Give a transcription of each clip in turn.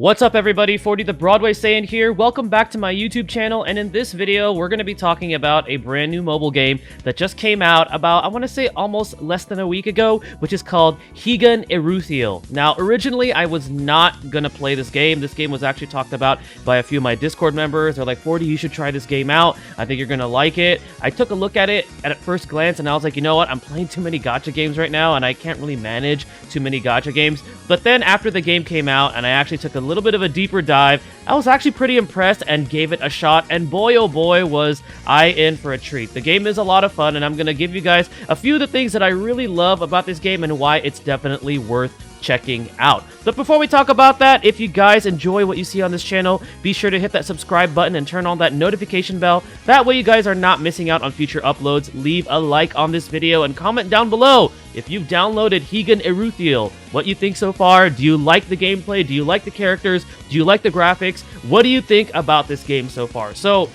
What's up everybody, 40 the Broadway Saiyan here. Welcome back to my YouTube channel, and in this video we're going to be talking about a brand new mobile game that just came out about, I want to say almost less than a week ago, which is called Higan Eruthyll. Now originally I was not going to play this game. This game was actually talked about by a few of my Discord members. They're like, 40, you should try this game out. I think you're going to like it. I took a look at it at first glance and I was like, you know what, I'm playing too many gacha games right now and I can't really manage too many gacha games. But then after the game came out and I actually took a little bit of a deeper dive, I was actually pretty impressed and gave it a shot, and boy oh boy was I in for a treat. The game is a lot of fun, and I'm going to give you guys a few of the things that I really love about this game and why it's definitely worth checking out. But before we talk about that, if you guys enjoy what you see on this channel, be sure to hit that subscribe button and turn on that notification bell. That way you guys are not missing out on future uploads. Leave a like on this video and comment down below if you've downloaded Higan Eruthyll, what you think so far. Do you like the gameplay? Do you like the characters? Do you like the graphics? What do you think about this game so far? So,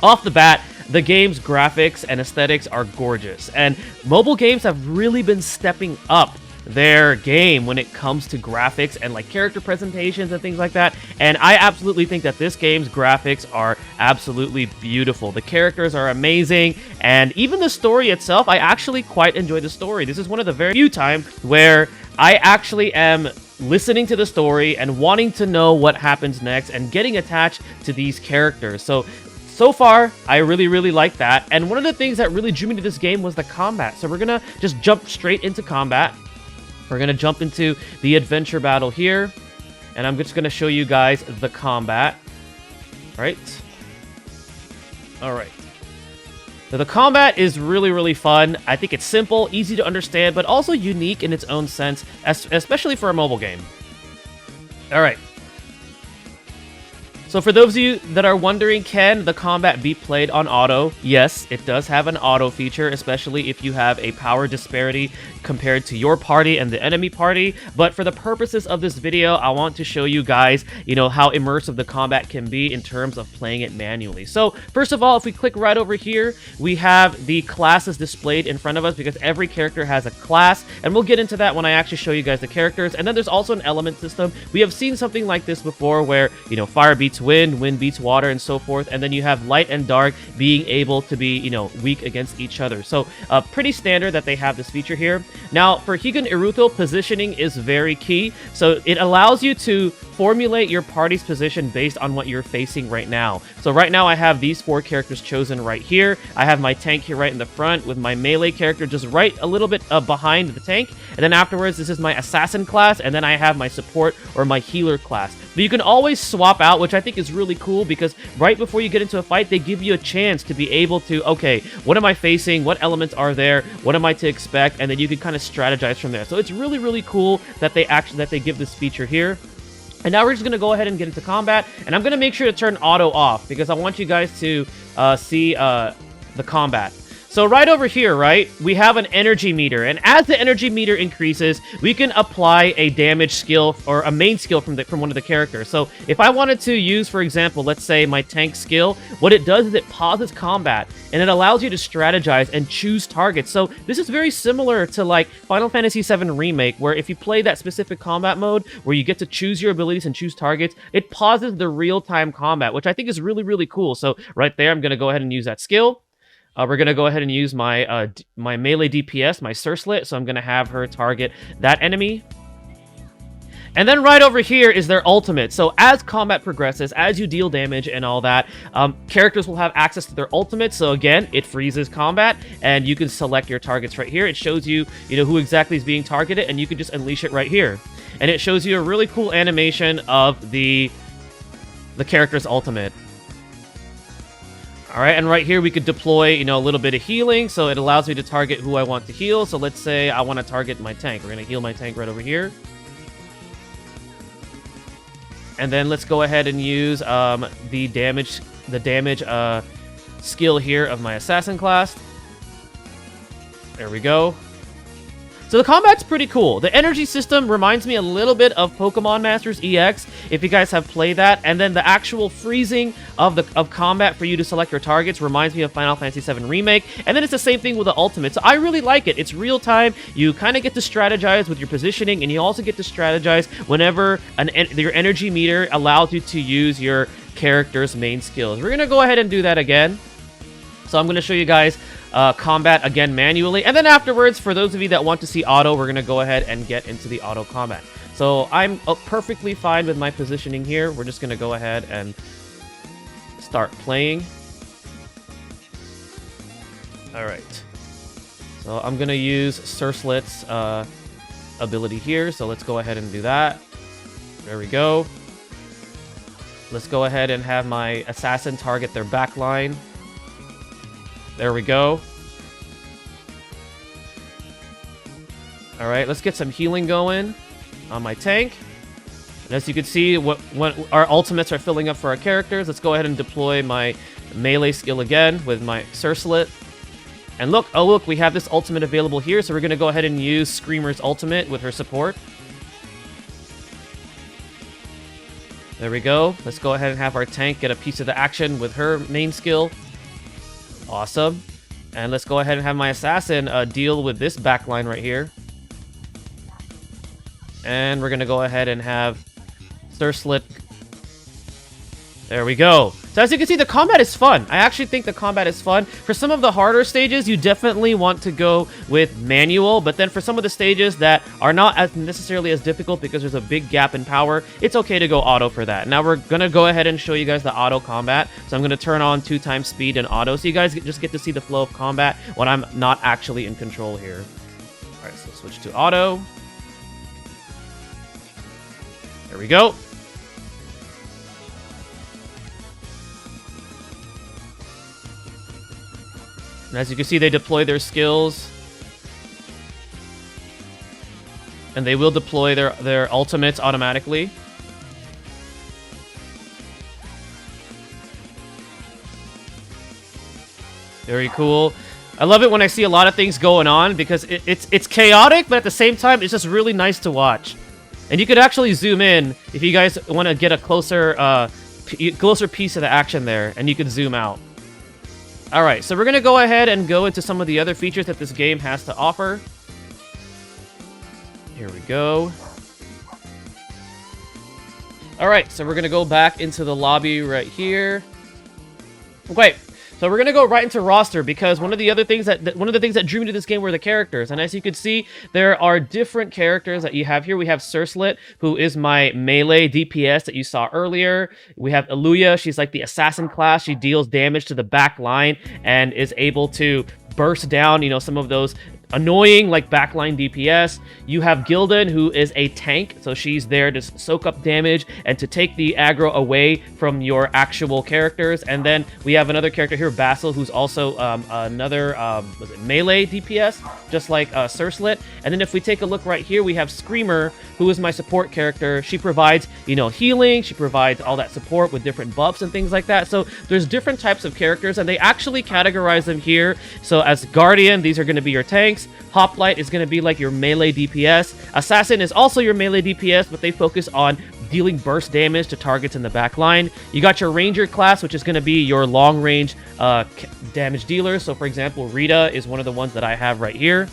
off the bat, the game's graphics and aesthetics are gorgeous, and mobile games have really been stepping up their game when it comes to graphics and like character presentations and things like that. And I absolutely think that this game's graphics are absolutely beautiful. The characters are amazing, and even the story itself, I actually quite enjoy the story. This is one of the very few times where I actually am listening to the story and wanting to know what happens next and getting attached to these characters. So far, I really like that. And one of the things that really drew me to this game was the combat. So we're gonna just jump straight into combat. We're going to jump into the adventure battle here, and I'm just going to show you guys the combat. Alright. So the combat is really fun. I think it's simple, easy to understand, but also unique in its own sense, especially for a mobile game. Alright. So for those of you that are wondering, can the combat be played on auto? Yes, it does have an auto feature, especially if you have a power disparity compared to your party and the enemy party. But for the purposes of this video, I want to show you guys, how immersive the combat can be in terms of playing it manually. So first of all, if we click right over here, we have the classes displayed in front of us because every character has a class, and we'll get into that when I actually show you guys the characters. And then there's also an element system. We have seen something like this before where, fire beats wind, wind beats water, and so forth, and then you have light and dark being able to be, weak against each other. So, pretty standard that they have this feature here. Now, for Higan Eruthyll, positioning is very key, so it allows you to formulate your party's position based on what you're facing right now. So right now I have these 4 characters chosen right here. I have my tank here right in the front with my melee character just right a little bit behind the tank, and then afterwards this is my assassin class, and then I have my support or my healer class. But you can always swap out, which I think is really cool because right before you get into a fight, they give you a chance to be able to, okay, what am I facing? What elements are there? What am I to expect? And then you can kind of strategize from there. So it's really cool that they give this feature here. And now we're just going to go ahead and get into combat, and I'm going to make sure to turn auto off because I want you guys to see the combat. So right over here, right, we have an energy meter, and as the energy meter increases, we can apply a damage skill or a main skill from one of the characters. So if I wanted to use, for example, let's say my tank skill, what it does is it pauses combat, and it allows you to strategize and choose targets. So this is very similar to like Final Fantasy VII Remake, where if you play that specific combat mode where you get to choose your abilities and choose targets, it pauses the real-time combat, which I think is really cool. So right there, I'm going to go ahead and use that skill. We're going to go ahead and use my my melee DPS, my Surslit, so I'm going to have her target that enemy. And then right over here is their ultimate. So as combat progresses, as you deal damage and all that, characters will have access to their ultimate. So again, it freezes combat, and you can select your targets right here. It shows you, who exactly is being targeted, and you can just unleash it right here. And it shows you a really cool animation of the character's ultimate. Alright, and right here we could deploy, a little bit of healing, so it allows me to target who I want to heal. So let's say I want to target my tank. We're going to heal my tank right over here. And then let's go ahead and use the damage skill here of my assassin class. There we go. So the combat's pretty cool. The energy system reminds me a little bit of Pokemon Masters EX, if you guys have played that. And then the actual freezing of combat for you to select your targets reminds me of Final Fantasy VII Remake. And then it's the same thing with the ultimate. So I really like it. It's real time. You kind of get to strategize with your positioning, and you also get to strategize whenever your energy meter allows you to use your character's main skills. We're going to go ahead and do that again. So I'm going to show you guys combat again manually, and then afterwards, for those of you that want to see auto, we're going to go ahead and get into the auto combat. So I'm perfectly fine with my positioning here. We're just going to go ahead and start playing. Alright. So I'm going to use Surslit's ability here, so let's go ahead and do that. There we go. Let's go ahead and have my assassin target their back line. There we go. Alright, let's get some healing going on my tank. And as you can see, when our ultimates are filling up for our characters, let's go ahead and deploy my melee skill again with my Surslit. And look, oh look, we have this ultimate available here, so we're going to go ahead and use Screamer's ultimate with her support. There we go. Let's go ahead and have our tank get a piece of the action with her main skill. Awesome. And let's go ahead and have my assassin deal with this backline right here. And we're going to go ahead and have Surslit. There we go. So as you can see, the combat is fun. I actually think the combat is fun. For some of the harder stages, you definitely want to go with manual, but then for some of the stages that are not as necessarily as difficult because there's a big gap in power, it's okay to go auto for that. Now we're going to go ahead and show you guys the auto combat. So I'm going to turn on 2x speed and auto, so you guys just get to see the flow of combat when I'm not actually in control here. Alright, so switch to auto. There we go. And as you can see, they deploy their skills. And they will deploy their ultimates automatically. Very cool. I love it when I see a lot of things going on because it's chaotic, but at the same time, it's just really nice to watch. And you could actually zoom in if you guys want to get a closer piece of the action there, and you can zoom out. Alright, so we're going to go ahead and go into some of the other features that this game has to offer. Here we go. Alright, so we're going to go back into the lobby right here. Okay, so we're going to go right into roster because one of the things that drew me to this game were the characters. And as you can see, there are different characters that you have here. We have Surslit, who is my melee DPS that you saw earlier. We have Eluya, she's like the assassin class. She deals damage to the back line and is able to burst down, you know, some of those annoying like backline DPS. You have Gildan, who is a tank, so she's there to soak up damage and to take the aggro away from your actual characters. And then we have another character here, Basil, who's also another was it melee DPS, just like Surslit. And then if we take a look right here, we have Screamer, who is my support character. She provides, you know, healing. She provides all that support with different buffs and things like that. So there's different types of characters, and they actually categorize them here. So as Guardian, these are going to be your tanks. Hoplite is going to be like your melee DPS. Assassin is also your melee DPS, but they focus on dealing burst damage to targets in the back line. You got your Ranger class, which is going to be your long-range damage dealer. So, for example, Rita is one of the ones that I have right here.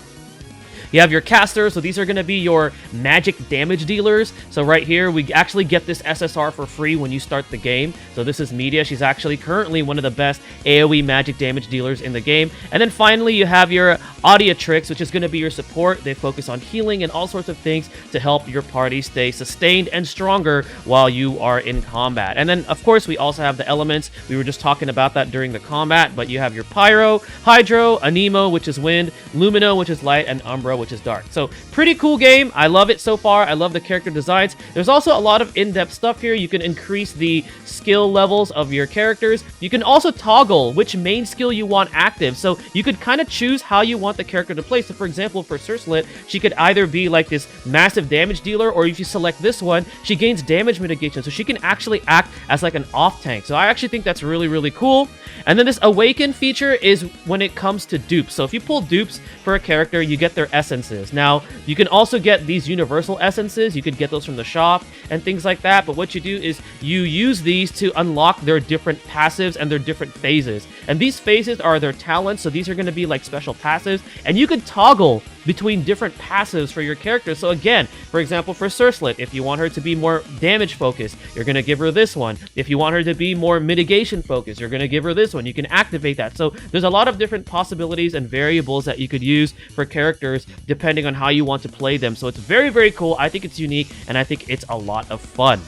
You have your casters, so these are going to be your magic damage dealers. So right here, we actually get this SSR for free when you start the game. So this is Media. She's actually currently one of the best AoE magic damage dealers in the game. And then finally, you have your Audiotrix, which is going to be your support. They focus on healing and all sorts of things to help your party stay sustained and stronger while you are in combat. And then, of course, we also have the elements. We were just talking about that during the combat, but you have your Pyro, Hydro, Anemo, which is wind, Lumino, which is light, and Umbra, which is dark. So pretty cool game. I love it so far. I love the character designs. There's also a lot of in-depth stuff here. You can increase the skill levels of your characters. You can also toggle which main skill you want active. So you could kind of choose how you want the character to play. So for example, for Surslit, she could either be like this massive damage dealer, or if you select this one, she gains damage mitigation. So she can actually act as like an off tank. So I actually think that's really, really cool. And then this Awaken feature is when it comes to dupes. So if you pull dupes for a character, you get their essences. Now, you can also get these universal essences. You could get those from the shop and things like that, but what you do is you use these to unlock their different passives and their different phases. And these phases are their talents, so these are going to be like special passives, and you could toggle between different passives for your character. So again, for example, for Cerslet, if you want her to be more damage focused, you're going to give her this one. If you want her to be more mitigation focused, you're going to give her this one. You can activate that. So there's a lot of different possibilities and variables that you could use for characters depending on how you want to play them. So it's very, very cool. I think it's unique, and I think it's a lot of fun.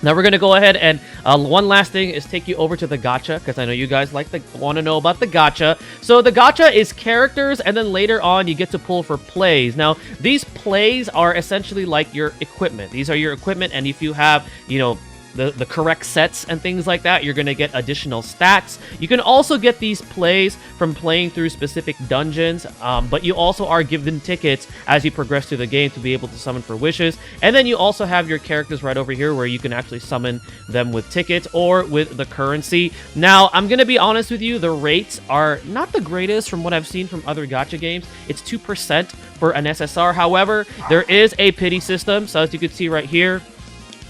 Now we're going to go ahead and one last thing is take you over to the gacha, because I know you guys want to know about the gacha. So the gacha is characters, and then later on you get to pull for plays. Now these plays are essentially like your equipment. These are your equipment, and if you have, you know, the correct sets and things like that, you're going to get additional stats. You can also get these plays from playing through specific dungeons, but you also are given tickets as you progress through the game to be able to summon for wishes. And then you also have your characters right over here where you can actually summon them with tickets or with the currency. Now, I'm going to be honest with you, the rates are not the greatest from what I've seen from other gacha games. It's 2% for an SSR. However, there is a pity system, so as you can see right here,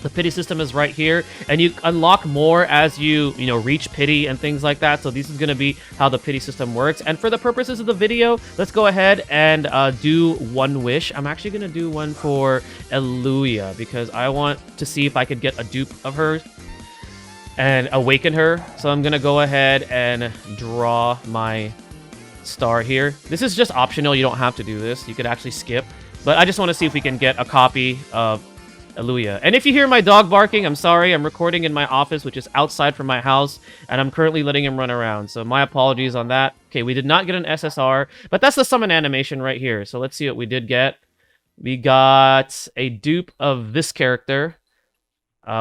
the pity system is right here, and you unlock more as you reach pity and things like that. So this is going to be how the pity system works. And for the purposes of the video, let's go ahead and do one wish. I'm actually going to do one for Eluia because I want to see if I could get a dupe of her and awaken her. So I'm going to go ahead and draw my star here. This is just optional. You don't have to do this. You could actually skip. But I just want to see if we can get a copy of Eluia. And if you hear my dog barking, I'm sorry. I'm recording in my office, which is outside from my house, and I'm currently letting him run around. So my apologies on that. Okay, we did not get an SSR, but that's the summon animation right here. So let's see what we did get. We got a dupe of this character.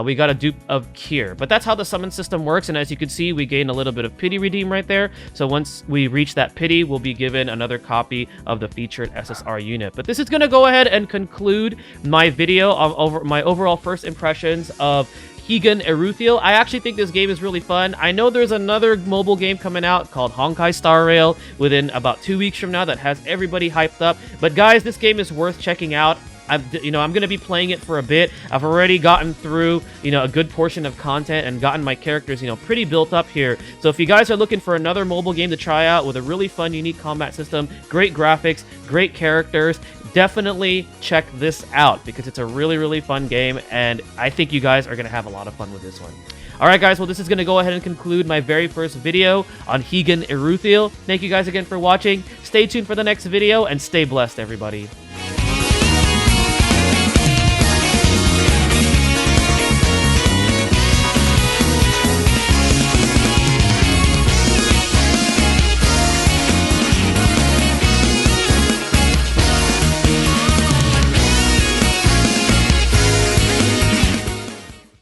We got a dupe of Kier. But that's how the summon system works, and as you can see, we gain a little bit of pity redeem right there. So once we reach that pity, we'll be given another copy of the featured SSR unit. But this is going to go ahead and conclude my video of my overall first impressions of Higan Eruthyll. I actually think this game is really fun. I know there's another mobile game coming out called Honkai Star Rail within about 2 weeks from now that has everybody hyped up. But guys, this game is worth checking out. I'm going to be playing it for a bit. I've already gotten through, a good portion of content and gotten my characters, pretty built up here. So if you guys are looking for another mobile game to try out with a really fun, unique combat system, great graphics, great characters, definitely check this out because it's a really, really fun game, and I think you guys are going to have a lot of fun with this one. Alright guys, well this is going to go ahead and conclude my very first video on Higan Eruthyll. Thank you guys again for watching. Stay tuned for the next video, and stay blessed, everybody.